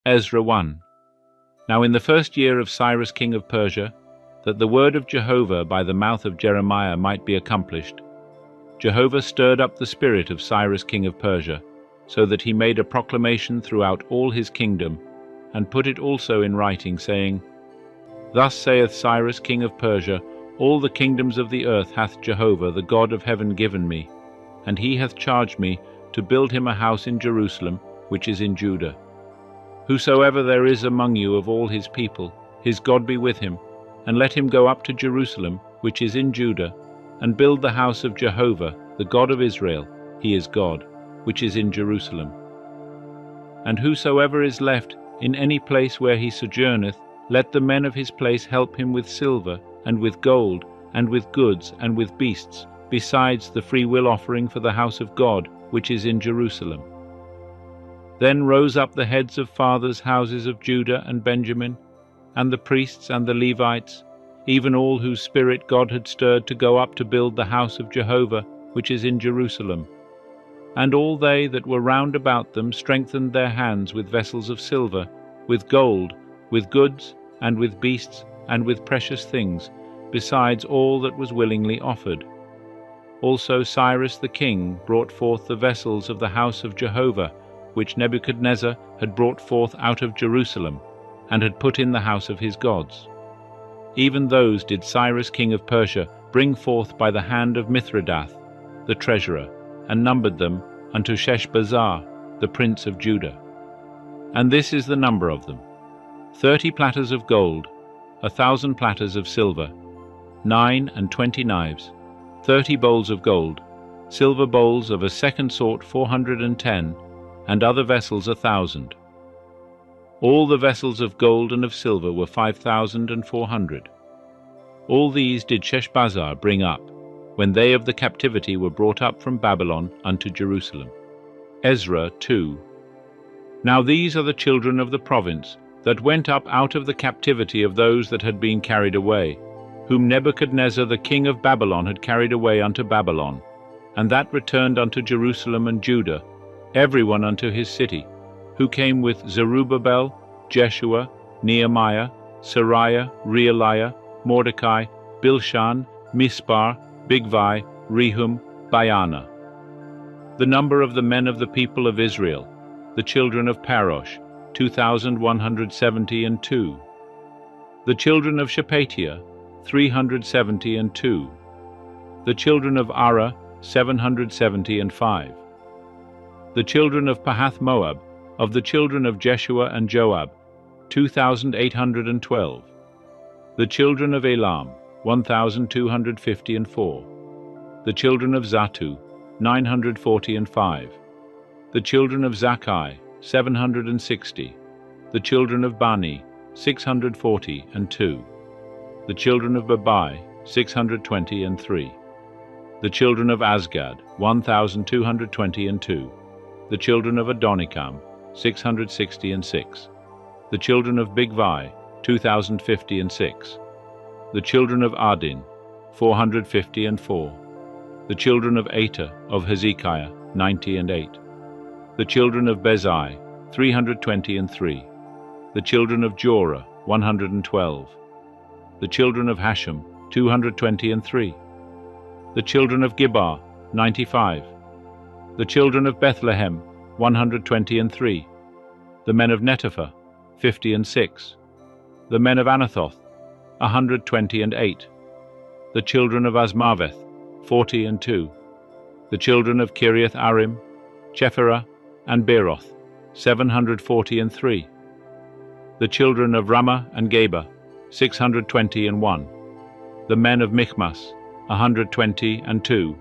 Ezra 1. Now in the first year of Cyrus king of Persia, that the word of Jehovah by the mouth of Jeremiah might be accomplished, Jehovah stirred up the spirit of Cyrus king of Persia, so that he made a proclamation throughout all his kingdom, and put it also in writing, saying, Thus saith Cyrus king of Persia, All the kingdoms of the earth hath Jehovah the God of heaven given me, and he hath charged me to build him a house in Jerusalem, which is in Judah. Whosoever there is among you of all his people, his God be with him, and let him go up to Jerusalem, which is in Judah, and build the house of Jehovah, the God of Israel, he is God, which is in Jerusalem. And whosoever is left in any place where he sojourneth, let the men of his place help him with silver, and with gold, and with goods, and with beasts, besides the freewill offering for the house of God, which is in Jerusalem. Then rose up the heads of fathers' houses of Judah and Benjamin, and the priests and the Levites, even all whose spirit God had stirred to go up to build the house of Jehovah, which is in Jerusalem. And all they that were round about them strengthened their hands with vessels of silver, with gold, with goods, and with beasts, and with precious things, besides all that was willingly offered. Also Cyrus the king brought forth the vessels of the house of Jehovah, which Nebuchadnezzar had brought forth out of Jerusalem, and had put in the house of his gods. Even those did Cyrus king of Persia bring forth by the hand of Mithridath, the treasurer, and numbered them unto Sheshbazzar, the prince of Judah. And this is the number of them: 30 platters of gold, 1,000 platters of silver, 29 knives, 30 bowls of gold, silver bowls of a second sort 410, and other vessels 1,000. All the vessels of gold and of silver were 5,400. All these did Sheshbazzar bring up, when they of the captivity were brought up from Babylon unto Jerusalem. Ezra 2. Now these are the children of the province that went up out of the captivity of those that had been carried away, whom Nebuchadnezzar the king of Babylon had carried away unto Babylon, and that returned unto Jerusalem and Judah, every one unto his city, who came with Zerubbabel, Jeshua, Nehemiah, Sariah, Realiah, Mordecai, Bilshan, Mispar, Bigvai, Rehum, Baana. The number of the men of the people of Israel, the children of Parosh, 2,172. The children of Shephatiah, 372. The children of Ara, 775. The children of Pahath Moab, of the children of Jeshua and Joab, 2,812. The children of Elam, 1,254. The children of Zatu, 945. The children of Zakkai, 760. The children of Bani, 642. The children of Babai, 623. The children of Azgad, 1,222. The children of Adonikam, 666. The children of Bigvai, 2,056. The children of Adin, 454. The children of Ater of Hezekiah, 98. The children of Bezai, 323. The children of Jorah, 112. The children of Hashem, 223. The children of Gibbar, 95. The children of Bethlehem, 123. The men of Netopha, 56. The men of Anathoth, 128. The children of Azmaveth, 42. The children of Kiriath Arim, Chephirah, and Beeroth, 743. The children of Ramah and Geba, 621. The men of Michmas, 122.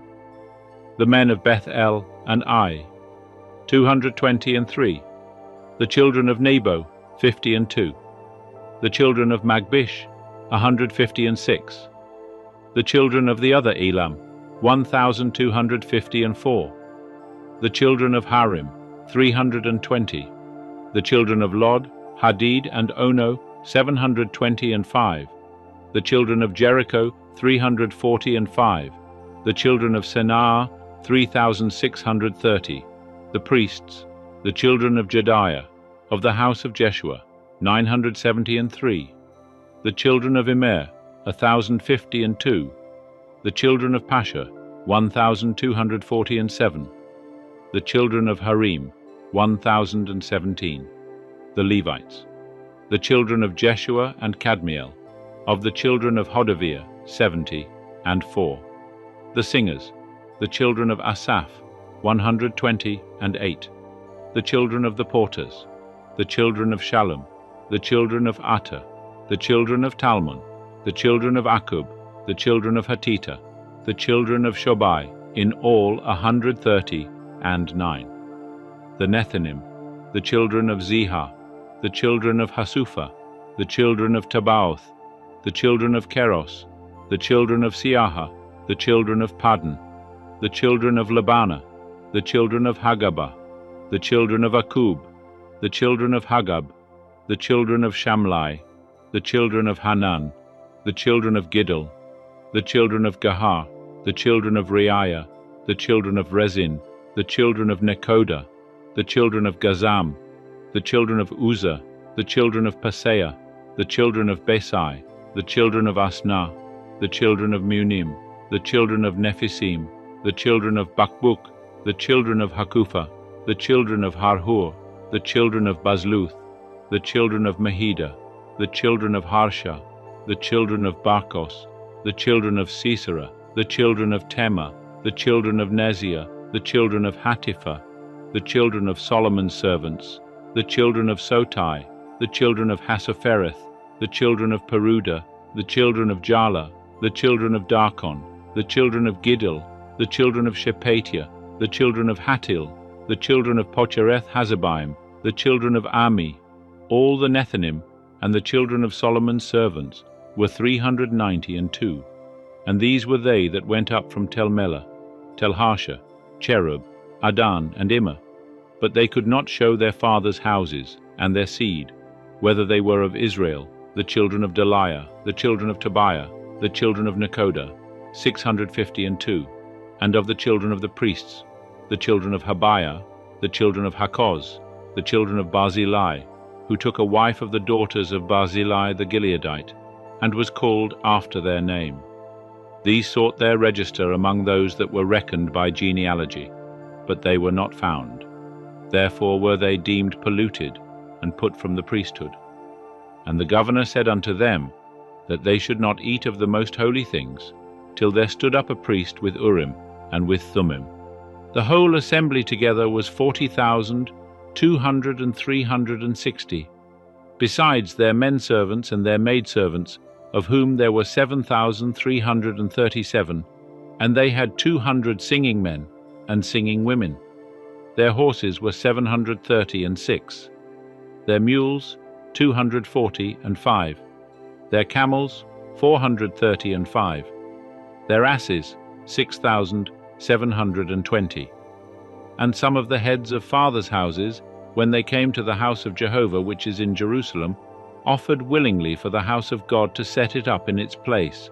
The men of Beth El and Ai, 223. The children of Nebo, 52. The children of Magbish, 156. The children of the other Elam, 1,254. The children of Harim, 320. The children of Lod, Hadid, and Ono, 725. The children of Jericho, 345. The children of Senaa, 3,630. The priests, the children of Jediah, Of the house of Jeshua, 973. The children of Immer, 1,052. The children of Pasha, 1,247. The children of Harim, 1,017. The Levites. The children of Jeshua and Kadmiel. Of the children of Hodaviah, 70 and 4. The singers. The children of Asaph, 128. The children of the porters. The children of Shallum. The children of Atta. The children of Talmon. The children of Akub. The children of Hatita. The children of Shobai, in all 139. The Nethinim. The children of Ziha. The children of Hasupha. The children of Tabaoth. The children of Keros. The children of Siaha. The children of Paddan. The children of Labana. The children of Hagabah. The children of Akub. The children of Hagab. The children of Shamlai. The children of Hanan. The children of Giddel. The children of Gahar. The children of Reiah. The children of Rezin. The children of Nekoda. The children of Gazam. The children of Uzzah. The children of Paseah. The children of Besai. The children of Asna. The children of Munim. The children of Nephisim. The children of Bakbuk. The children of Hakupha. The children of Harhur. The children of Bazluth. The children of Mahida. The children of Harsha. The children of Barkos. The children of Sisera. The children of Tema. The children of Neziah. The children of Hatipha. The children of Solomon's servants. The children of Sotai. The children of Hassophereth. The children of Peruda. The children of Jala. The children of Darkon. The children of Giddel. The children of Shephatiah. The children of Hatil. The children of Pochereth Hazabaim. The children of Ami. All the Nethinim, and the children of Solomon's servants, were 392. And these were they that went up from Tel Melah, Tel Harsha, Cherub, Adan, and Immer. But they could not show their fathers' houses, and their seed, whether they were of Israel, the children of Deliah, the children of Tobiah, the children of Nekoda, 652, and of the children of the priests, the children of Habiah, the children of Hakoz, the children of Barzillai, who took a wife of the daughters of Barzillai the Gileadite, and was called after their name. These sought their register among those that were reckoned by genealogy, but they were not found. Therefore were they deemed polluted, and put from the priesthood. And the governor said unto them, that they should not eat of the most holy things, till there stood up a priest with Urim and with Thummim. The whole assembly together was 40,200 and 360, besides their men-servants and their maidservants, of whom there were 7,337, and they had 200 singing men and singing women. Their horses were 736, their mules 245, their camels 435, their asses 6,720. And some of the heads of fathers' houses, when they came to the house of Jehovah which is in Jerusalem, offered willingly for the house of God to set it up in its place.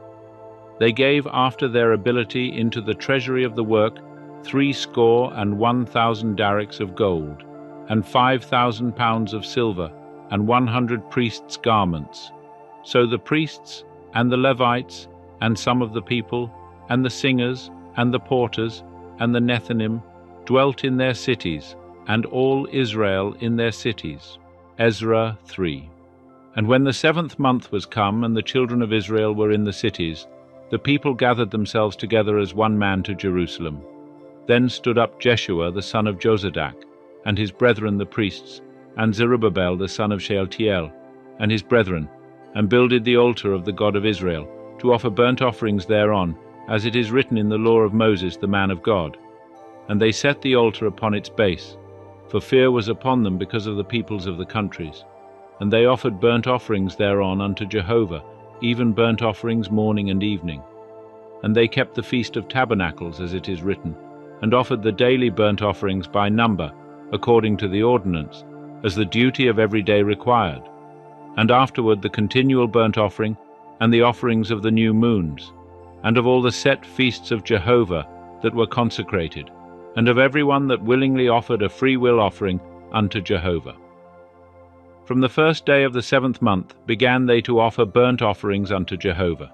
They gave after their ability into the treasury of the work 61,000 darics of gold, and 5,000 pounds of silver, and 100 priests' garments. So the priests, and the Levites, and some of the people, and the singers, and the porters, and the Nethinim, dwelt in their cities, and all Israel in their cities. Ezra 3. And when the 7th month was come, and the children of Israel were in the cities, the people gathered themselves together as one man to Jerusalem. Then stood up Jeshua the son of Jozadak, and his brethren the priests, and Zerubbabel the son of Shealtiel, and his brethren, and builded the altar of the God of Israel, to offer burnt offerings thereon, as it is written in the law of Moses the man of God. And they set the altar upon its base, for fear was upon them because of the peoples of the countries. And they offered burnt offerings thereon unto Jehovah, even burnt offerings morning and evening. And they kept the Feast of Tabernacles, as it is written, and offered the daily burnt offerings by number, according to the ordinance, as the duty of every day required. And afterward the continual burnt offering, and the offerings of the new moons, and of all the set feasts of Jehovah that were consecrated, and of every one that willingly offered a free will offering unto Jehovah. From the first day of the 7th month began they to offer burnt offerings unto Jehovah.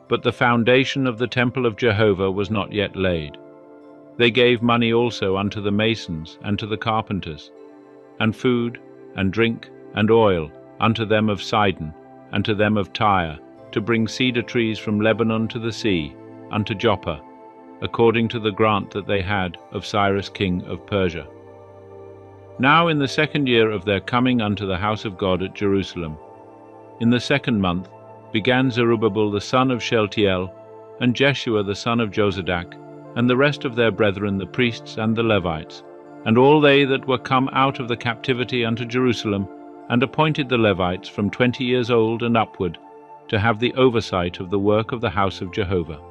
But the foundation of the temple of Jehovah was not yet laid. They gave money also unto the masons and to the carpenters, and food, and drink, and oil, unto them of Sidon, and to them of Tyre, to bring cedar trees from Lebanon to the sea, unto Joppa, according to the grant that they had of Cyrus king of Persia. Now in the 2nd year of their coming unto the house of God at Jerusalem, in the 2nd month, began Zerubbabel the son of Shealtiel, and Jeshua the son of Jozadak, and the rest of their brethren the priests and the Levites, and all they that were come out of the captivity unto Jerusalem, and appointed the Levites from 20 years old and upward, to have the oversight of the work of the house of Jehovah.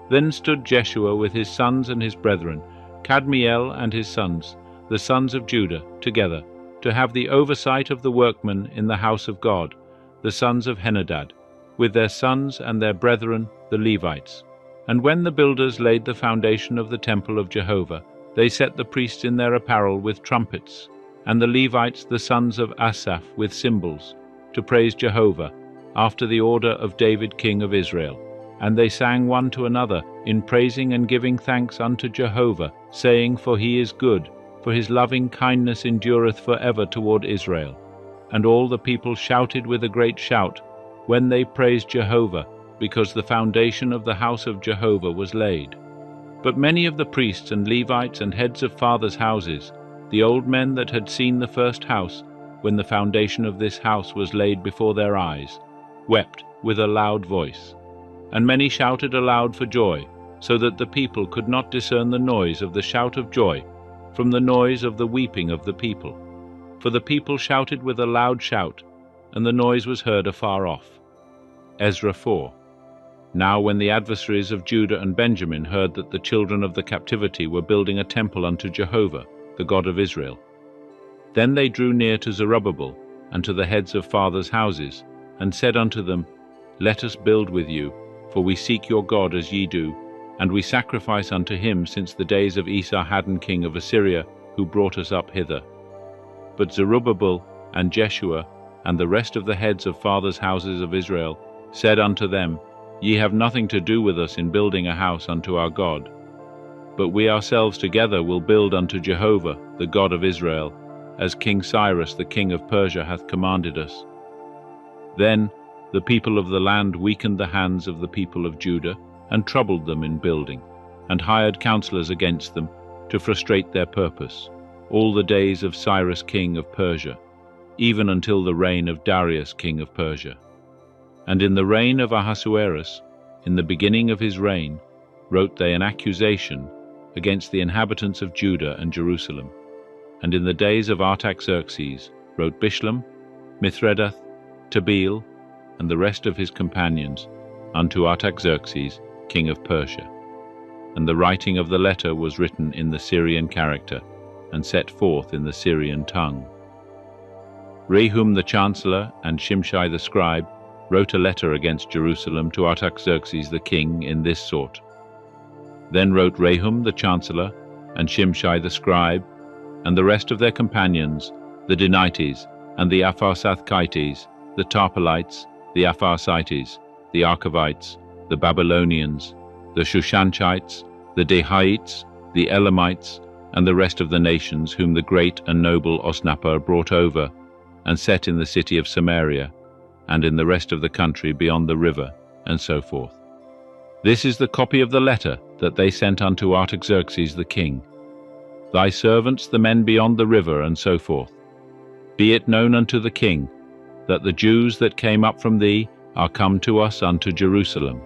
Then stood Jeshua with his sons and his brethren, Kadmiel and his sons, the sons of Judah, together, to have the oversight of the workmen in the house of God, the sons of Henadad, with their sons and their brethren the Levites. And when the builders laid the foundation of the temple of Jehovah, they set the priests in their apparel with trumpets, and the Levites the sons of Asaph with cymbals, to praise Jehovah, after the order of David king of Israel. And they sang one to another, in praising and giving thanks unto Jehovah, saying, For he is good, for his loving kindness endureth for ever toward Israel. And all the people shouted with a great shout, when they praised Jehovah, because the foundation of the house of Jehovah was laid. But many of the priests and Levites and heads of fathers' houses, the old men that had seen the first house, when the foundation of this house was laid before their eyes, wept with a loud voice. And many shouted aloud for joy, so that the people could not discern the noise of the shout of joy from the noise of the weeping of the people. For the people shouted with a loud shout, and the noise was heard afar off. Ezra 4. Now when the adversaries of Judah and Benjamin heard that the children of the captivity were building a temple unto Jehovah, the God of Israel, then they drew near to Zerubbabel and to the heads of fathers' houses, and said unto them, Let us build with you, for we seek your God as ye do, and we sacrifice unto him since the days of Esarhaddon king of Assyria, who brought us up hither. But Zerubbabel and Jeshua and the rest of the heads of fathers' houses of Israel said unto them, Ye have nothing to do with us in building a house unto our God. But we ourselves together will build unto Jehovah, the God of Israel, as King Cyrus the king of Persia hath commanded us. Then the people of the land weakened the hands of the people of Judah, and troubled them in building, and hired counselors against them, to frustrate their purpose, all the days of Cyrus king of Persia, even until the reign of Darius king of Persia. And in the reign of Ahasuerus, in the beginning of his reign, wrote they an accusation against the inhabitants of Judah and Jerusalem. And in the days of Artaxerxes wrote Bishlam, Mithredath, Tabeel, and the rest of his companions, unto Artaxerxes, king of Persia. And the writing of the letter was written in the Syrian character, and set forth in the Syrian tongue. Rehum the chancellor and Shimshai the scribe wrote a letter against Jerusalem to Artaxerxes the king in this sort. Then wrote Rehum the chancellor and Shimshai the scribe, and the rest of their companions, the Denites, and the Apharsathchites, the Tarpelites, the Apharsites, the Archavites, the Babylonians, the Shushanchites, the Dehaites, the Elamites, and the rest of the nations whom the great and noble Osnappar brought over, and set in the city of Samaria, and in the rest of the country beyond the river, and so forth. This is the copy of the letter that they sent unto Artaxerxes the king. Thy servants, the men beyond the river, and so forth. Be it known unto the king, that the Jews that came up from thee are come to us unto Jerusalem.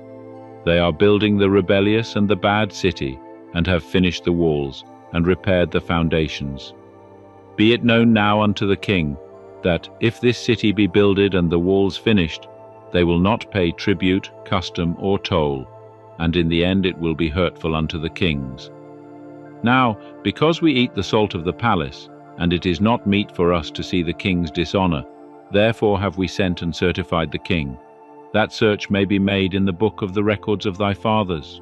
They are building the rebellious and the bad city, and have finished the walls, and repaired the foundations. Be it known now unto the king, that if this city be builded and the walls finished, they will not pay tribute, custom, or toll, and in the end it will be hurtful unto the kings. Now, because we eat the salt of the palace, and it is not meet for us to see the king's dishonor, therefore have we sent and certified the king, that search may be made in the book of the records of thy fathers.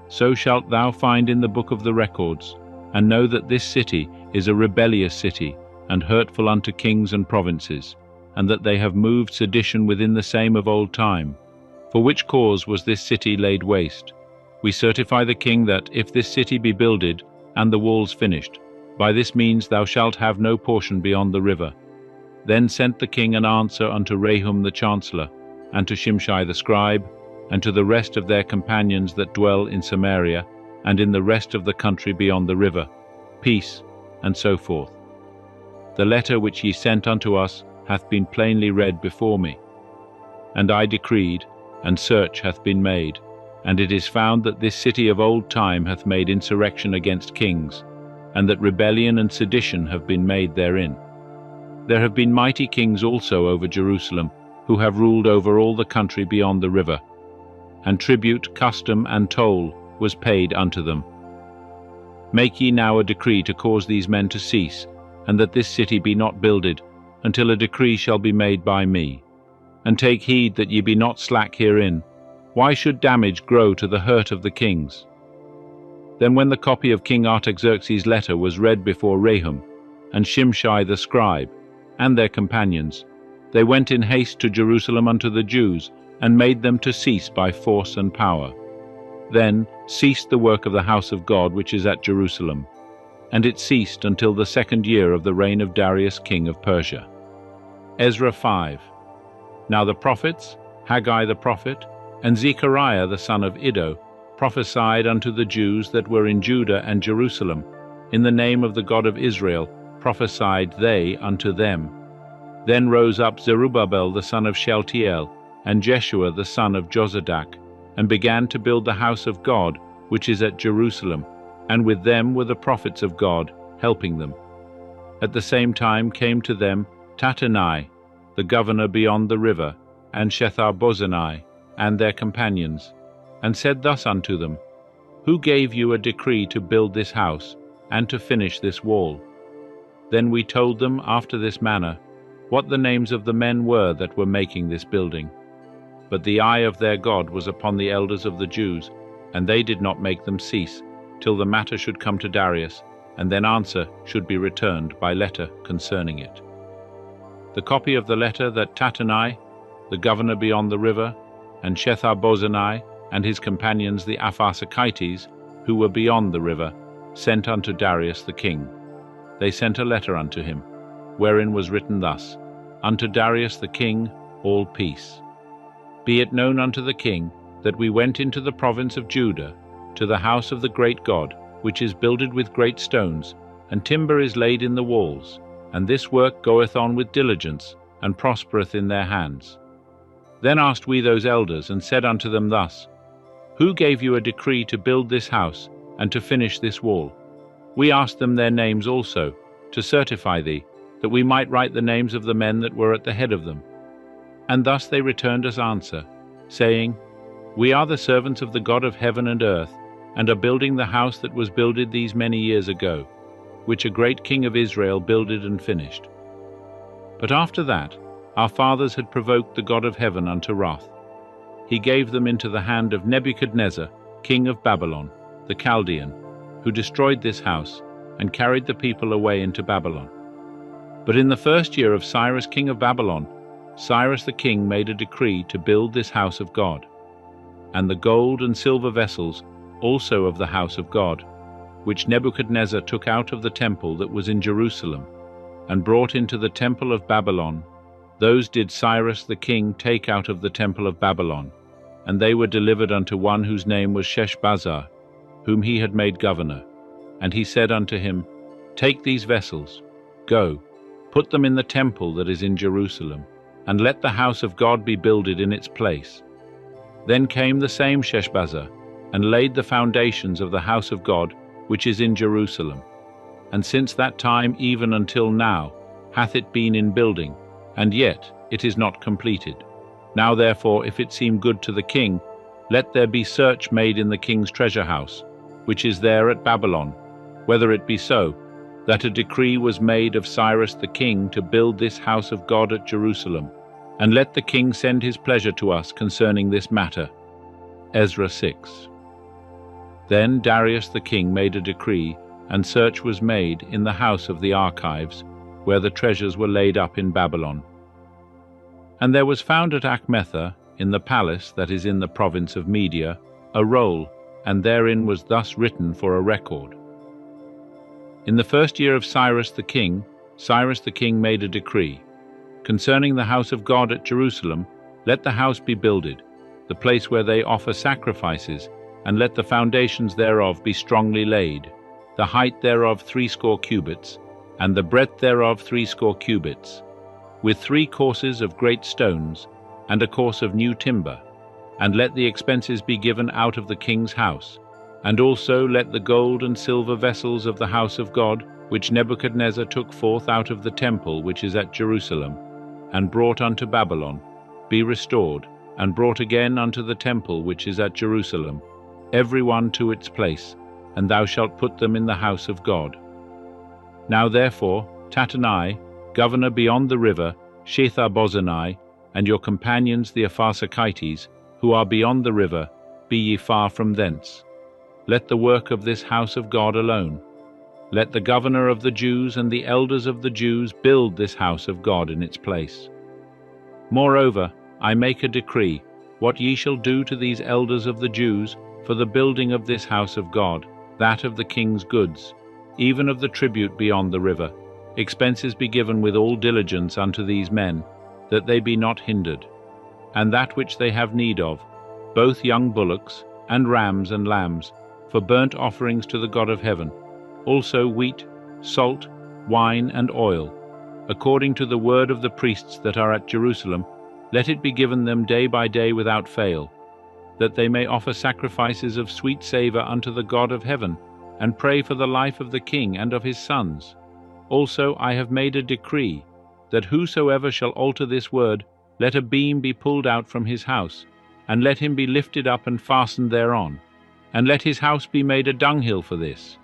So shalt thou find in the book of the records, and know that this city is a rebellious city, and hurtful unto kings and provinces, and that they have moved sedition within the same of old time. For which cause was this city laid waste? We certify the king that, if this city be builded, and the walls finished, by this means thou shalt have no portion beyond the river. Then sent the king an answer unto Rehum the chancellor, and to Shimshai the scribe, and to the rest of their companions that dwell in Samaria, and in the rest of the country beyond the river, peace, and so forth. The letter which ye sent unto us hath been plainly read before me. And I decreed, and search hath been made, and it is found that this city of old time hath made insurrection against kings, and that rebellion and sedition have been made therein. There have been mighty kings also over Jerusalem, who have ruled over all the country beyond the river, and tribute, custom, and toll was paid unto them. Make ye now a decree to cause these men to cease, and that this city be not builded, until a decree shall be made by me. And take heed that ye be not slack herein. Why should damage grow to the hurt of the kings? Then when the copy of King Artaxerxes' letter was read before Rehum, and Shimshai the scribe, and their companions, they went in haste to Jerusalem unto the Jews, and made them to cease by force and power. Then ceased the work of the house of God which is at Jerusalem, and it ceased until the 2nd year of the reign of Darius king of Persia. Ezra 5. Now the prophets, Haggai the prophet, and Zechariah the son of Iddo, prophesied unto the Jews that were in Judah and Jerusalem. In the name of the God of Israel prophesied they unto them. Then rose up Zerubbabel the son of Shealtiel, and Jeshua the son of Jozadak, and began to build the house of God, which is at Jerusalem, and with them were the prophets of God, helping them. At the same time came to them Tattenai, the governor beyond the river, and Shethar-bozenai, and their companions, and said thus unto them, Who gave you a decree to build this house, and to finish this wall? Then we told them after this manner, what the names of the men were that were making this building. But the eye of their God was upon the elders of the Jews, and they did not make them cease, till the matter should come to Darius, and then answer should be returned by letter concerning it. The copy of the letter that Tattenai, the governor beyond the river, and Shethar-bozenai, and his companions the Apharsachites, who were beyond the river, sent unto Darius the king. They sent a letter unto him, wherein was written thus, Unto Darius the king, all peace. Be it known unto the king, that we went into the province of Judah, to the house of the great God, which is builded with great stones, and timber is laid in the walls, and this work goeth on with diligence, and prospereth in their hands. Then asked we those elders, and said unto them thus, Who gave you a decree to build this house, and to finish this wall? We asked them their names also, to certify thee, that we might write the names of the men that were at the head of them. And thus they returned us answer, saying, We are the servants of the God of heaven and earth, and are building the house that was builded these many years ago, which a great king of Israel builded and finished. But after that, our fathers had provoked the God of heaven unto wrath. He gave them into the hand of Nebuchadnezzar, king of Babylon, the Chaldean, who destroyed this house, and carried the people away into Babylon. But in the 1st year of Cyrus king of Babylon, Cyrus the king made a decree to build this house of God, and the gold and silver vessels also of the house of God, which Nebuchadnezzar took out of the temple that was in Jerusalem, and brought into the temple of Babylon, those did Cyrus the king take out of the temple of Babylon, and they were delivered unto one whose name was Sheshbazzar, whom he had made governor. And he said unto him, Take these vessels, go, put them in the temple that is in Jerusalem, and let the house of God be builded in its place. Then came the same Sheshbazzar, and laid the foundations of the house of God, which is in Jerusalem. And since that time even until now hath it been in building, and yet it is not completed. Now therefore, if it seem good to the king, let there be search made in the king's treasure house, which is there at Babylon, whether it be so, that a decree was made of Cyrus the king to build this house of God at Jerusalem, and let the king send his pleasure to us concerning this matter. Ezra 6. Then Darius the king made a decree, and search was made in the house of the archives, where the treasures were laid up in Babylon. And there was found at Achmetha, in the palace that is in the province of Media, a roll, and therein was thus written for a record. In the first year of Cyrus the king made a decree. Concerning the house of God at Jerusalem, let the house be builded, the place where they offer sacrifices, and let the foundations thereof be strongly laid, the height thereof 80 cubits, and the breadth thereof 80 cubits, with 3 courses of great stones, and a course of new timber, and let the expenses be given out of the king's house, and also let the gold and silver vessels of the house of God, which Nebuchadnezzar took forth out of the temple which is at Jerusalem, and brought unto Babylon, be restored, and brought again unto the temple which is at Jerusalem, every one to its place, and thou shalt put them in the house of God. Now therefore, Tattenai, governor beyond the river, Shethar-bozenai, and your companions the Apharsachites, who are beyond the river, be ye far from thence. Let the work of this house of God alone. Let the governor of the Jews and the elders of the Jews build this house of God in its place. Moreover, I make a decree, what ye shall do to these elders of the Jews for the building of this house of God, that of the king's goods, even of the tribute beyond the river, expenses be given with all diligence unto these men, that they be not hindered, and that which they have need of, both young bullocks, and rams and lambs, for burnt offerings to the God of heaven, also wheat, salt, wine, and oil, according to the word of the priests that are at Jerusalem, let it be given them day by day without fail, that they may offer sacrifices of sweet savour unto the God of heaven, and pray for the life of the king and of his sons. Also I have made a decree, that whosoever shall alter this word, let a beam be pulled out from his house, and let him be lifted up and fastened thereon, and let his house be made a dunghill for this.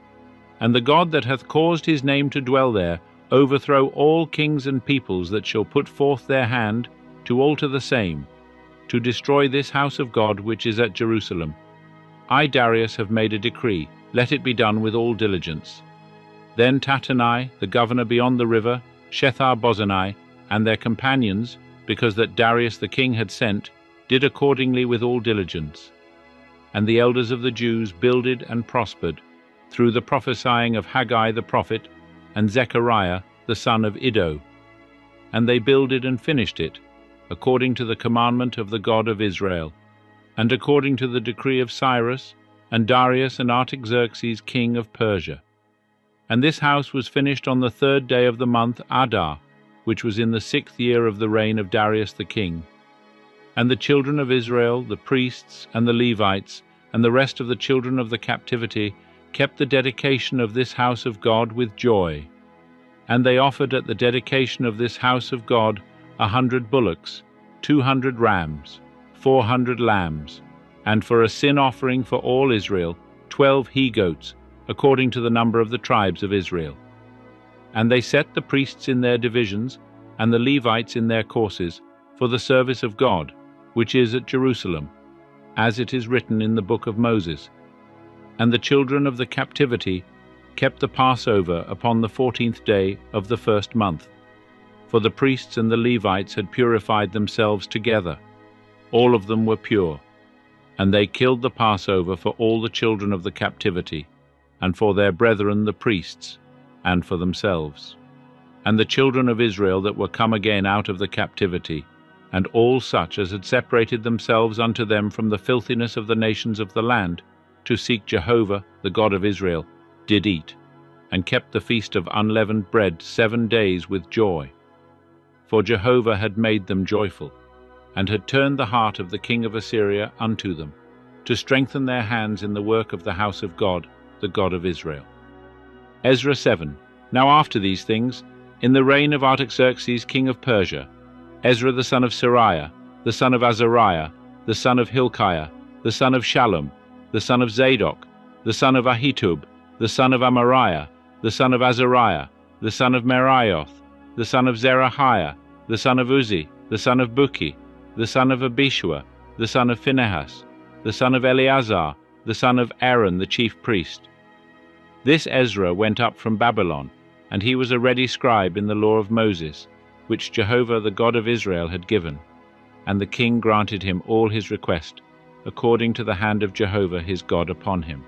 And the God that hath caused his name to dwell there overthrow all kings and peoples that shall put forth their hand to alter the same, to destroy this house of God which is at Jerusalem. I, Darius, have made a decree, let it be done with all diligence. Then Tattenai, the governor beyond the river, Shethar-bozenai, and their companions, because that Darius the king had sent, did accordingly with all diligence. And the elders of the Jews builded and prospered, through the prophesying of Haggai the prophet, and Zechariah the son of Iddo. And they builded and finished it, according to the commandment of the God of Israel, and according to the decree of Cyrus, and Darius and Artaxerxes king of Persia. And this house was finished on the 3rd day of the month Adar, which was in the 6th year of the reign of Darius the king. And the children of Israel, the priests and the Levites, and the rest of the children of the captivity, kept the dedication of this house of God with joy. And they offered at the dedication of this house of God 100 bullocks, 200 rams, 400 lambs, and for a sin offering for all Israel 12 he-goats, according to the number of the tribes of Israel. And they set the priests in their divisions, and the Levites in their courses, for the service of God, which is at Jerusalem, as it is written in the book of Moses. And the children of the captivity kept the Passover upon the 14th day of the 1st month, for the priests and the Levites had purified themselves together. All of them were pure. And they killed the Passover for all the children of the captivity, and for their brethren the priests, and for themselves. And the children of Israel that were come again out of the captivity, and all such as had separated themselves unto them from the filthiness of the nations of the land, to seek Jehovah, the God of Israel, did eat, and kept the feast of unleavened bread 7 days with joy. For Jehovah had made them joyful, and had turned the heart of the king of Assyria unto them, to strengthen their hands in the work of the house of God, the God of Israel. Ezra 7. Now after these things, in the reign of Artaxerxes king of Persia, Ezra the son of Sariah, the son of Azariah, the son of Hilkiah, the son of Shallum, the son of Zadok, the son of Ahitub, the son of Amariah, the son of Azariah, the son of Meraioth, the son of Zerahiah, the son of Uzzi, the son of Buki, the son of Abishua, the son of Phinehas, the son of Eleazar, the son of Aaron the chief priest. This Ezra went up from Babylon, and he was a ready scribe in the law of Moses, which Jehovah the God of Israel had given. And the king granted him all his request, according to the hand of Jehovah his God upon him.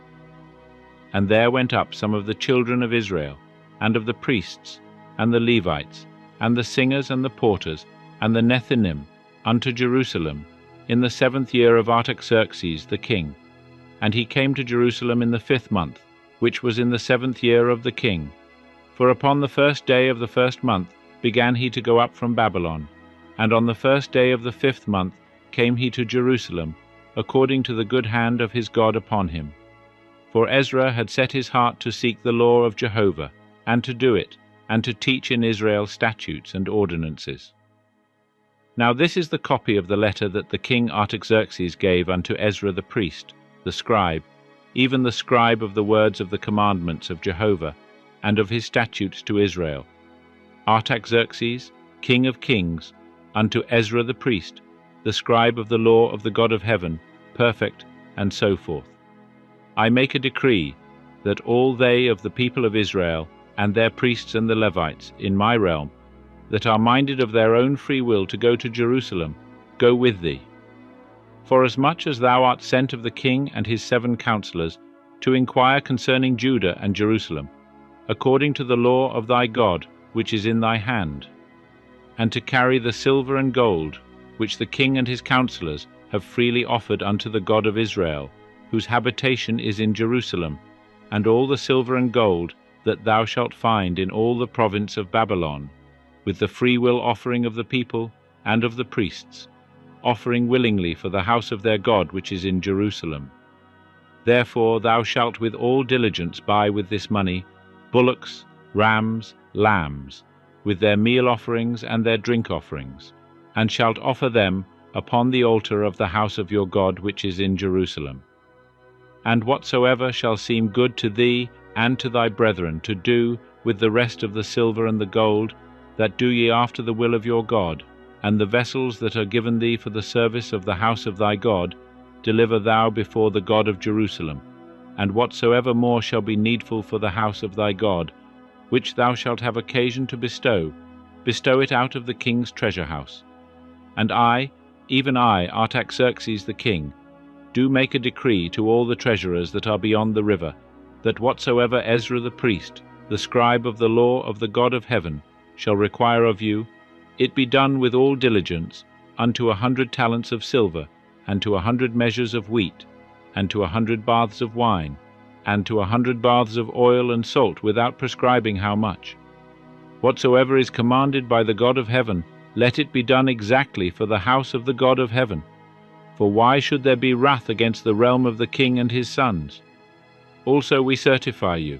And there went up some of the children of Israel, and of the priests, and the Levites, and the singers, and the porters, and the Nethinim, unto Jerusalem, in the 7th year of Artaxerxes the king. And he came to Jerusalem in the 5th month, which was in the 7th year of the king. For upon the 1st day of the 1st month began he to go up from Babylon, and on the 1st day of the 5th month came he to Jerusalem, according to the good hand of his God upon him. For Ezra had set his heart to seek the law of Jehovah, and to do it, and to teach in Israel statutes and ordinances. Now this is the copy of the letter that the king Artaxerxes gave unto Ezra the priest, the scribe, even the scribe of the words of the commandments of Jehovah, and of his statutes to Israel. Artaxerxes, king of kings, unto Ezra the priest, the scribe of the law of the God of heaven, perfect, and so forth. I make a decree that all they of the people of Israel, and their priests and the Levites, in my realm, that are minded of their own free will to go to Jerusalem, go with thee. Forasmuch as thou art sent of the king and his 7 counselors, to inquire concerning Judah and Jerusalem, according to the law of thy God, which is in thy hand, and to carry the silver and gold, which the king and his counselors have freely offered unto the God of Israel, whose habitation is in Jerusalem, and all the silver and gold that thou shalt find in all the province of Babylon, with the freewill offering of the people and of the priests, offering willingly for the house of their God which is in Jerusalem. Therefore thou shalt with all diligence buy with this money bullocks, rams, lambs, with their meal offerings and their drink offerings, and shalt offer them upon the altar of the house of your God which is in Jerusalem. And whatsoever shall seem good to thee and to thy brethren to do with the rest of the silver and the gold, that do ye after the will of your God, and the vessels that are given thee for the service of the house of thy God, deliver thou before the God of Jerusalem. And whatsoever more shall be needful for the house of thy God, which thou shalt have occasion to bestow, bestow it out of the king's treasure house. And I, even I, Artaxerxes the king, do make a decree to all the treasurers that are beyond the river, that whatsoever Ezra the priest, the scribe of the law of the God of heaven, shall require of you, it be done with all diligence, unto 100 talents of silver, and to 100 measures of wheat, and to 100 baths of wine, and to 100 baths of oil and salt, without prescribing how much. Whatsoever is commanded by the God of heaven, let it be done exactly for the house of the God of heaven. For why should there be wrath against the realm of the king and his sons? Also we certify you,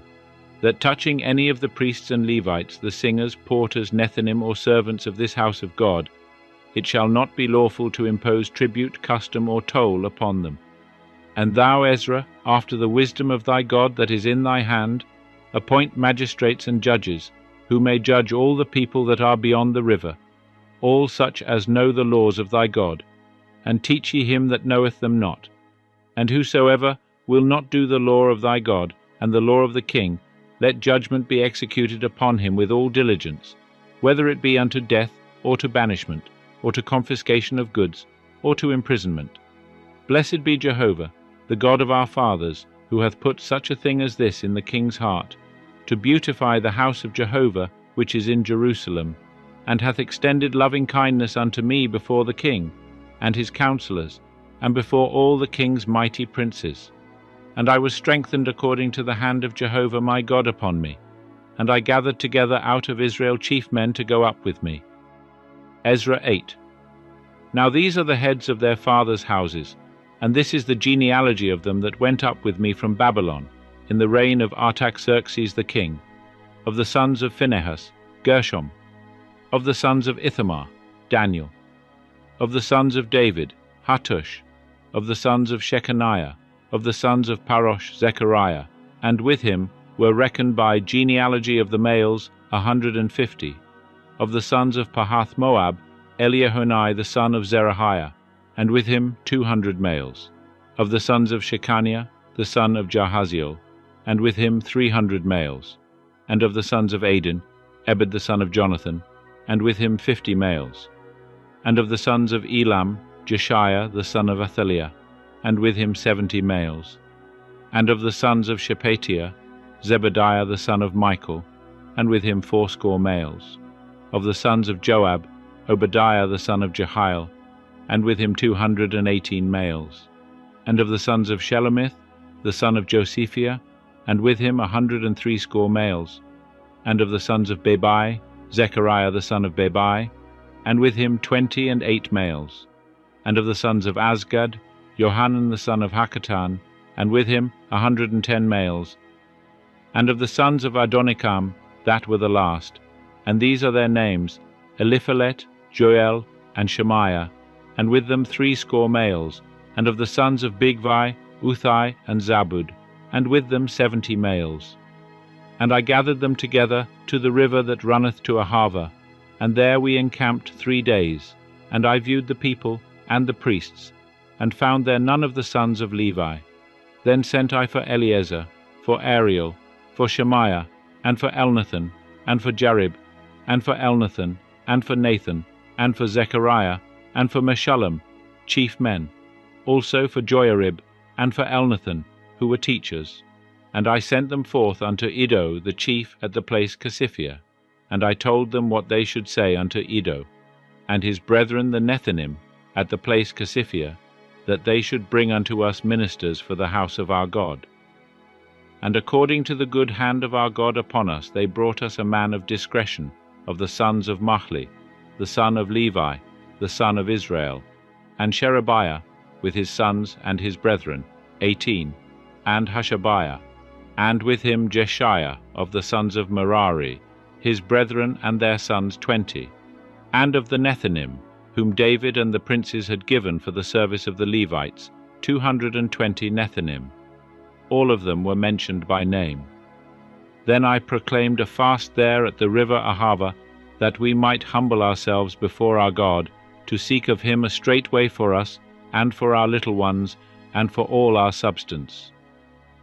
that touching any of the priests and Levites, the singers, porters, Nethinim, or servants of this house of God, it shall not be lawful to impose tribute, custom, or toll upon them. And thou, Ezra, after the wisdom of thy God that is in thy hand, appoint magistrates and judges, who may judge all the people that are beyond the river, all such as know the laws of thy God, and teach ye him that knoweth them not. And whosoever will not do the law of thy God, and the law of the king, let judgment be executed upon him with all diligence, whether it be unto death, or to banishment, or to confiscation of goods, or to imprisonment. Blessed be Jehovah, the God of our fathers, who hath put such a thing as this in the king's heart, to beautify the house of Jehovah which is in Jerusalem, and hath extended loving kindness unto me before the king, and his counselors, and before all the king's mighty princes. And I was strengthened according to the hand of Jehovah my God upon me, and I gathered together out of Israel chief men to go up with me. Ezra 8. Now these are the heads of their fathers' houses, and this is the genealogy of them that went up with me from Babylon, in the reign of Artaxerxes the king. Of the sons of Phinehas, Gershom. Of the sons of Ithamar, Daniel. Of the sons of David, Hattush. Of the sons of Shechaniah. Of the sons of Parosh, Zechariah. And with him were reckoned by genealogy of the males 150. Of the sons of Pahath Moab, Eliahonai the son of Zerahiah, and with him 200 males. Of the sons of Shechaniah, the son of Jahaziel, and with him 300 males. And of the sons of Adin, Ebed the son of Jonathan, and with him 50 males. And of the sons of Elam, Jeshiah the son of Athaliah, and with him 70 males. And of the sons of Shephatiah, Zebadiah the son of Michael, and with him 80 males. Of the sons of Joab, Obadiah the son of Jehiel, and with him 218 males. And of the sons of Shelomith, the son of Josephiah, and with him 160 males. And of the sons of Bebai, Zechariah the son of Bebai, and with him 28 males. And of the sons of Azgad, Johanan the son of Hakkatan, and with him 110 males. And of the sons of Adonikam, that were the last, and these are their names, Eliphalet, Joel, and Shemaiah, and with them 80 males. And of the sons of Bigvai, Uthai, and Zabud, and with them 70 males. And I gathered them together to the river that runneth to Ahava, and there we encamped 3 days. And I viewed the people and the priests, and found there none of the sons of Levi. Then sent I for Eleazar, for Ariel, for Shemaiah, and for Elnathan, and for Jarib, and for Elnathan, and for Nathan, and for Zechariah, and for Meshullam, chief men, also for Joiarib, and for Elnathan, who were teachers. And I sent them forth unto Iddo the chief at the place Casiphia, and I told them what they should say unto Iddo, and his brethren the Nethinim, at the place Casiphia, that they should bring unto us ministers for the house of our God. And according to the good hand of our God upon us, they brought us a man of discretion, of the sons of Machli, the son of Levi, the son of Israel, and Sherebiah, with his sons and his brethren, 18, and Hashabiah, and with him Jeshiah of the sons of Merari, his brethren and their sons 20, and of the Nethinim, whom David and the princes had given for the service of the Levites, 220 Nethinim. All of them were mentioned by name. Then I proclaimed a fast there at the river Ahava, that we might humble ourselves before our God, to seek of him a straight way for us, and for our little ones, and for all our substance.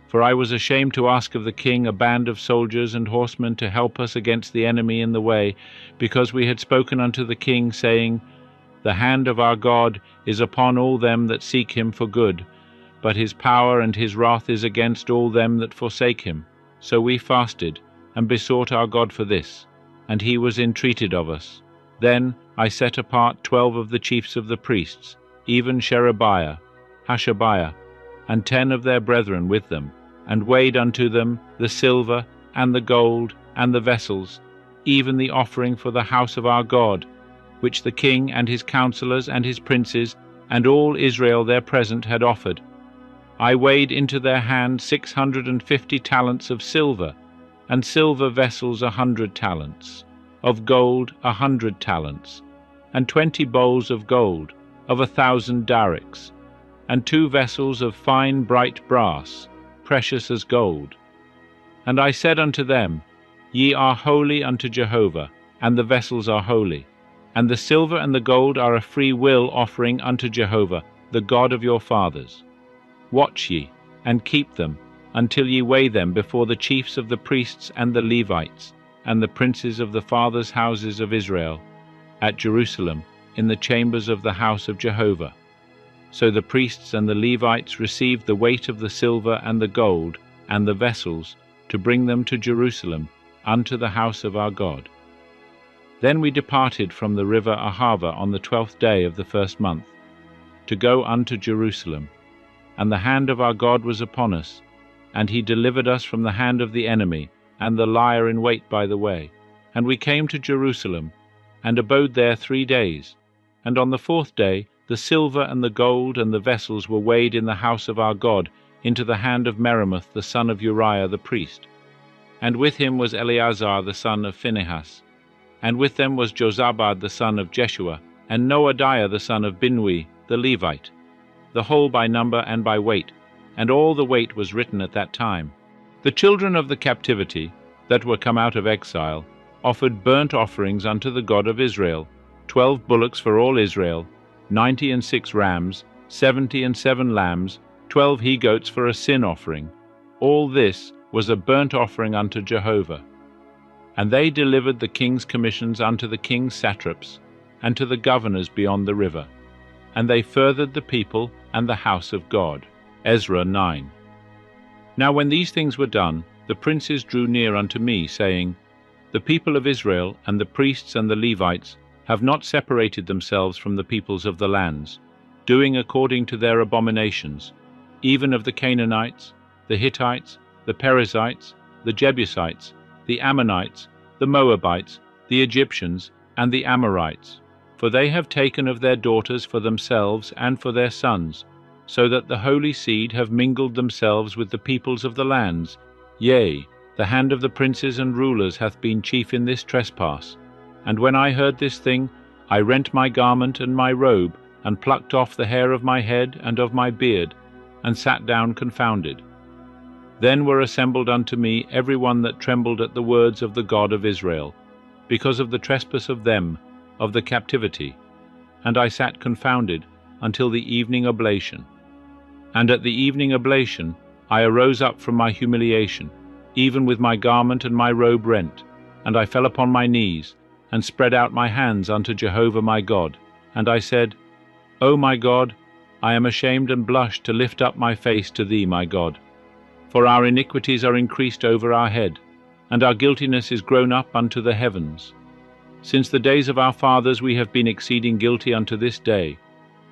For I was ashamed to ask of the king a band of soldiers and horsemen to help us against the enemy in the way, because we had spoken unto the king, saying, The hand of our God is upon all them that seek him for good, but his power and his wrath is against all them that forsake him. So we fasted, and besought our God for this, and he was entreated of us. Then I set apart 12 of the chiefs of the priests, even Sherebiah, Hashabiah, and 10 of their brethren with them, and weighed unto them the silver, and the gold, and the vessels, even the offering for the house of our God, which the king and his counselors and his princes, and all Israel there present had offered. I weighed into their hand 650 talents of silver, and silver vessels 100 talents, of gold 100 talents, and 20 bowls of gold, of 1,000 darics, and 2 vessels of fine bright brass, precious as gold. And I said unto them, Ye are holy unto Jehovah, and the vessels are holy, and the silver and the gold are a free will offering unto Jehovah, the God of your fathers. Watch ye, and keep them, until ye weigh them before the chiefs of the priests and the Levites, and the princes of the fathers' houses of Israel, at Jerusalem, in the chambers of the house of Jehovah. So the priests and the Levites received the weight of the silver and the gold, and the vessels, to bring them to Jerusalem, unto the house of our God. Then we departed from the river Ahava on the 12th day of the first month, to go unto Jerusalem. And the hand of our God was upon us, and he delivered us from the hand of the enemy, and the liar in wait by the way. And we came to Jerusalem, and abode there 3 days. And on the 4th day the silver and the gold and the vessels were weighed in the house of our God, into the hand of Meremoth the son of Uriah the priest. And with him was Eleazar the son of Phinehas, and with them was Jozabad the son of Jeshua, and Noadiah the son of Binnui the Levite, the whole by number and by weight, and all the weight was written at that time. The children of the captivity, that were come out of exile, offered burnt offerings unto the God of Israel, 12 bullocks for all Israel, 96 rams, 77 lambs, 12 he-goats for a sin offering. All this was a burnt offering unto Jehovah. And they delivered the king's commissions unto the king's satraps, and to the governors beyond the river. And they furthered the people and the house of God. Ezra 9. Now when these things were done, the princes drew near unto me, saying, The people of Israel, and the priests and the Levites, have not separated themselves from the peoples of the lands, doing according to their abominations, even of the Canaanites, the Hittites, the Perizzites, the Jebusites, the Ammonites, the Moabites, the Egyptians, and the Amorites. For they have taken of their daughters for themselves and for their sons, so that the holy seed have mingled themselves with the peoples of the lands. Yea, the hand of the princes and rulers hath been chief in this trespass. And when I heard this thing, I rent my garment and my robe, and plucked off the hair of my head and of my beard, and sat down confounded. Then were assembled unto me every one that trembled at the words of the God of Israel, because of the trespass of them, of the captivity. And I sat confounded until the evening oblation. And at the evening oblation I arose up from my humiliation, even with my garment and my robe rent, and I fell upon my knees, and spread out my hands unto Jehovah my God. And I said, O my God, I am ashamed and blush to lift up my face to thee, my God. For our iniquities are increased over our head, and our guiltiness is grown up unto the heavens. Since the days of our fathers we have been exceeding guilty unto this day,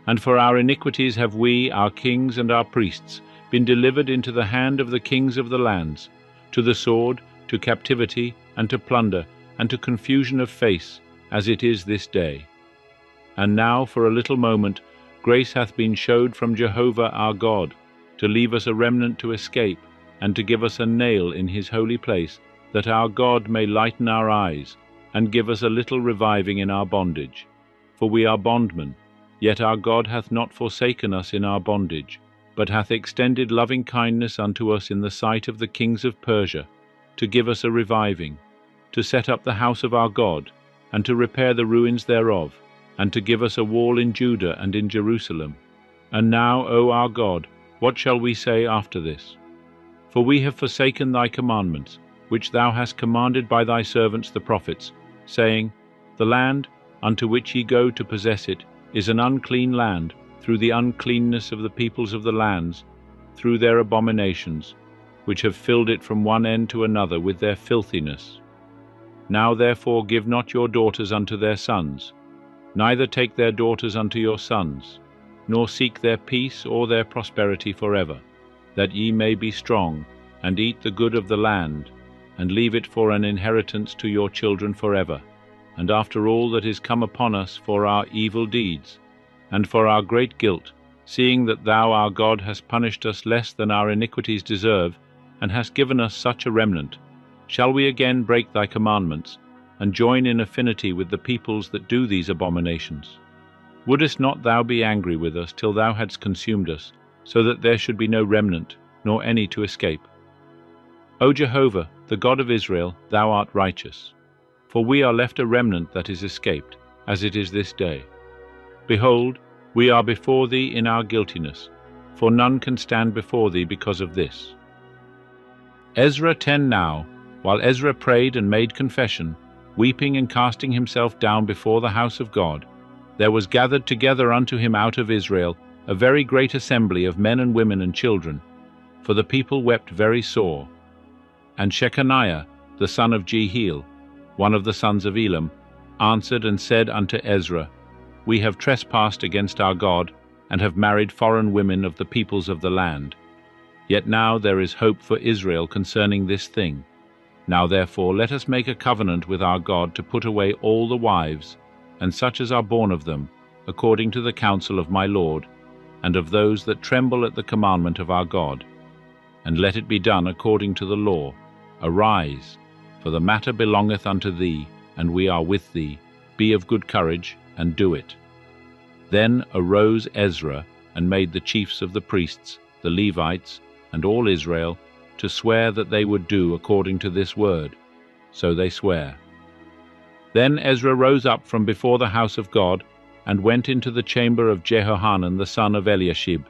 and for our iniquities have we, our kings and our priests, been delivered into the hand of the kings of the lands, to the sword, to captivity, and to plunder, and to confusion of face, as it is this day. And now for a little moment grace hath been showed from Jehovah our God, to leave us a remnant to escape, and to give us a nail in his holy place, that our God may lighten our eyes, and give us a little reviving in our bondage. For we are bondmen, yet our God hath not forsaken us in our bondage, but hath extended loving kindness unto us in the sight of the kings of Persia, to give us a reviving, to set up the house of our God, and to repair the ruins thereof, and to give us a wall in Judah and in Jerusalem. And now, O our God, what shall we say after this? For we have forsaken thy commandments, which thou hast commanded by thy servants the prophets, saying, The land, unto which ye go to possess it, is an unclean land, through the uncleanness of the peoples of the lands, through their abominations, which have filled it from one end to another with their filthiness. Now therefore give not your daughters unto their sons, neither take their daughters unto your sons, nor seek their peace or their prosperity forever, that ye may be strong, and eat the good of the land, and leave it for an inheritance to your children forever. And after all that is come upon us for our evil deeds, and for our great guilt, seeing that thou our God hast punished us less than our iniquities deserve, and hast given us such a remnant, shall we again break thy commandments, and join in affinity with the peoples that do these abominations? Wouldest not thou be angry with us till thou hadst consumed us, so that there should be no remnant, nor any to escape? O Jehovah, the God of Israel, thou art righteous. For we are left a remnant that is escaped, as it is this day. Behold, we are before thee in our guiltiness, for none can stand before thee because of this. Ezra 10 Now, while Ezra prayed and made confession, weeping and casting himself down before the house of God, there was gathered together unto him out of Israel a very great assembly of men and women and children, for the people wept very sore. And Shechaniah, the son of Jehiel, one of the sons of Elam, answered and said unto Ezra, We have trespassed against our God, and have married foreign women of the peoples of the land. Yet now there is hope for Israel concerning this thing. Now therefore let us make a covenant with our God to put away all the wives, and such as are born of them, according to the counsel of my Lord, and of those that tremble at the commandment of our God. And let it be done according to the law. Arise, for the matter belongeth unto thee, and we are with thee. Be of good courage, and do it. Then arose Ezra, and made the chiefs of the priests, the Levites, and all Israel, to swear that they would do according to this word. So they sware. Then Ezra rose up from before the house of God, and went into the chamber of Jehohanan the son of Eliashib.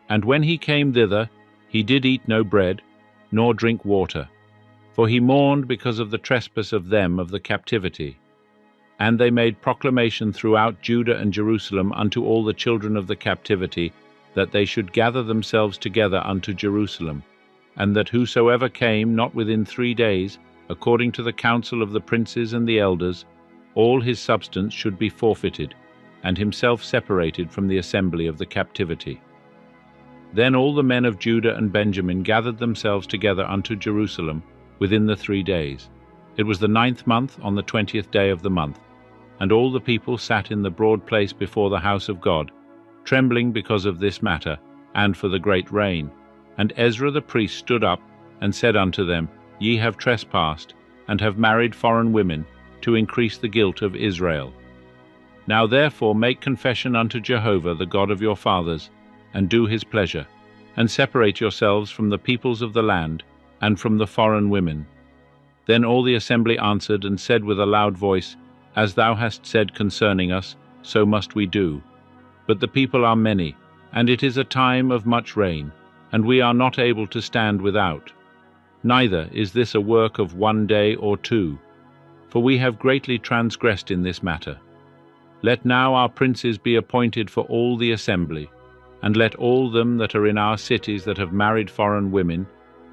And when he came thither, he did eat no bread, nor drink water. for he mourned because of the trespass of them of the captivity. And they made proclamation throughout Judah and Jerusalem unto all the children of the captivity, that they should gather themselves together unto Jerusalem, and that whosoever came not within 3 days, according to the counsel of the princes and the elders, all his substance should be forfeited, and himself separated from the assembly of the captivity. Then all the men of Judah and Benjamin gathered themselves together unto Jerusalem within the 3 days. It was the 9th month, on the 20th day of the month. And all the people sat in the broad place before the house of God, trembling because of this matter, and for the great rain. And Ezra the priest stood up, and said unto them, Ye have trespassed, and have married foreign women, to increase the guilt of Israel. Now therefore make confession unto Jehovah the God of your fathers, and do his pleasure, and separate yourselves from the peoples of the land, and from the foreign women. Then all the assembly answered and said with a loud voice, As thou hast said concerning us, so must we do. But the people are many, and it is a time of much rain, and we are not able to stand without. Neither is this a work of 1 day or 2, for we have greatly transgressed in this matter. Let now our princes be appointed for all the assembly, and let all them that are in our cities that have married foreign women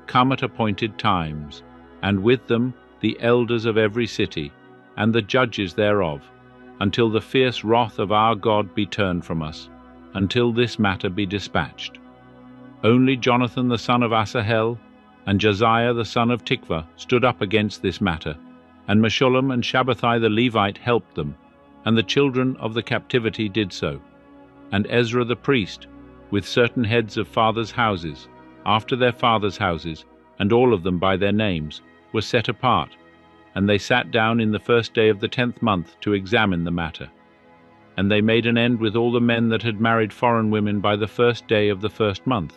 come at appointed times, and with them the elders of every city, and the judges thereof, until the fierce wrath of our God be turned from us, until this matter be dispatched. Only Jonathan the son of Asahel, and Josiah the son of Tikvah stood up against this matter, and Meshullam and Shabbathai the Levite helped them, and the children of the captivity did so. And Ezra the priest, with certain heads of fathers' houses, after their fathers' houses, and all of them by their names, were set apart, and they sat down in the 1st day of the 10th month to examine the matter. And they made an end with all the men that had married foreign women by the 1st day of the 1st month.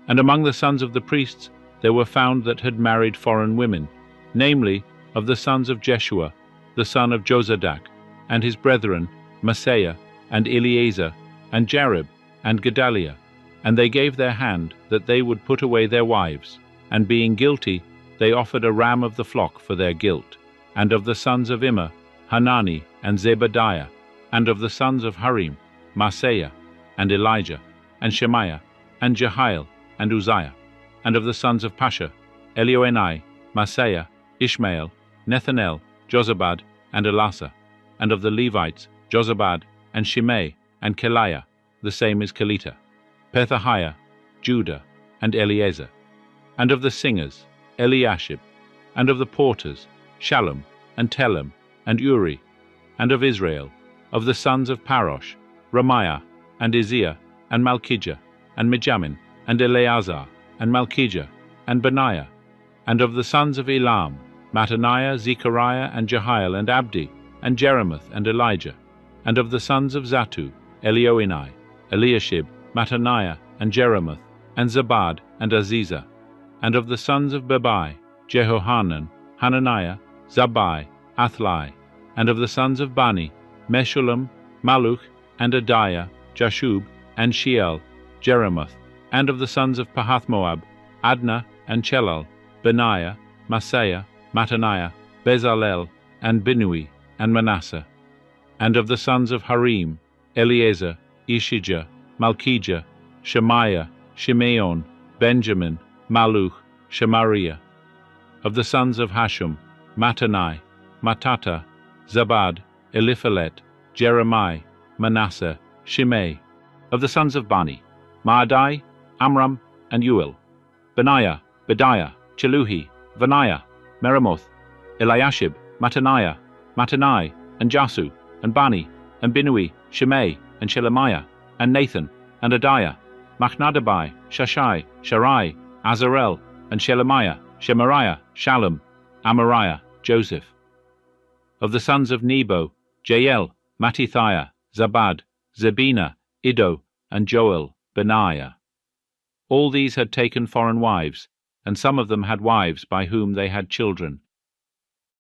And among the sons of the priests there were found that had married foreign women, namely, of the sons of Jeshua, the son of Jozadak, and his brethren, Maaseiah, and Eleazar, and Jarib, and Gedaliah. And they gave their hand that they would put away their wives, and being guilty, they offered a ram of the flock for their guilt. And of the sons of Immer, Hanani, and Zebadiah, and of the sons of Harim, Maaseiah, and Elijah, and Shemaiah, and Jehiel, and Uzziah. And of the sons of Pasha, Elioenai, Maaseiah, Ishmael, Nethanel, Jozabad, and Elasa. And of the Levites, Jozabad, and Shimei, and Keliah, the same is Kelita, Pethahiah, Judah, and Eleazar. And of the singers, Eliashib. And of the porters, Shallum, and Telem, and Uri. And of Israel, of the sons of Parosh, Ramiah, and Izziah, and Malchijah, and Mijamin, and Eleazar, and Malchijah, and Benaiah. And of the sons of Elam, Mattaniah, Zechariah, and Jehiel, and Abdi, and Jeremoth, and Elijah. And of the sons of Zatu, Elioenai, Eliashib, Mattaniah, and Jeremoth, and Zabad, and Aziza. And of the sons of Bebai, Jehohanan, Hananiah, Zabbai, Athlai. And of the sons of Bani, Meshullam, Maluch, and Adiah, Jashub, and Sheal, Jeremoth. And of the sons of Pahathmoab, Adnah, and Chelal, Benaiah, Maaseiah, Mattaniah, Bezalel, and Binui, and Manasseh. And of the sons of Harim, Eleazar, Ishijah, Malchijah, Shemaiah, Shimeon, Benjamin, Maluch, Shemariah. Of the sons of Hashum, Mattanai, Matata, Zabad, Eliphalet, Jeremiah, Manasseh, Shimei. Of the sons of Bani, Maadai, Amram, and Uel. Benaiah, Bediah, Cheluhi, Vaniah, Meremoth, Eliashib, Mattaniah, Mattanai, and Jasu, and Bani, and Binui, Shimei, and Shelemiah, and Nathan, and Adiah, Machnadabai, Shashai, Sharai, Azarel, and Shelemiah, Shemariah, Shallum, Amariah, Joseph. Of the sons of Nebo, Jael, Mattithiah, Zabad, Zebina, Iddo, and Joel, Benaiah. All these had taken foreign wives, and some of them had wives by whom they had children.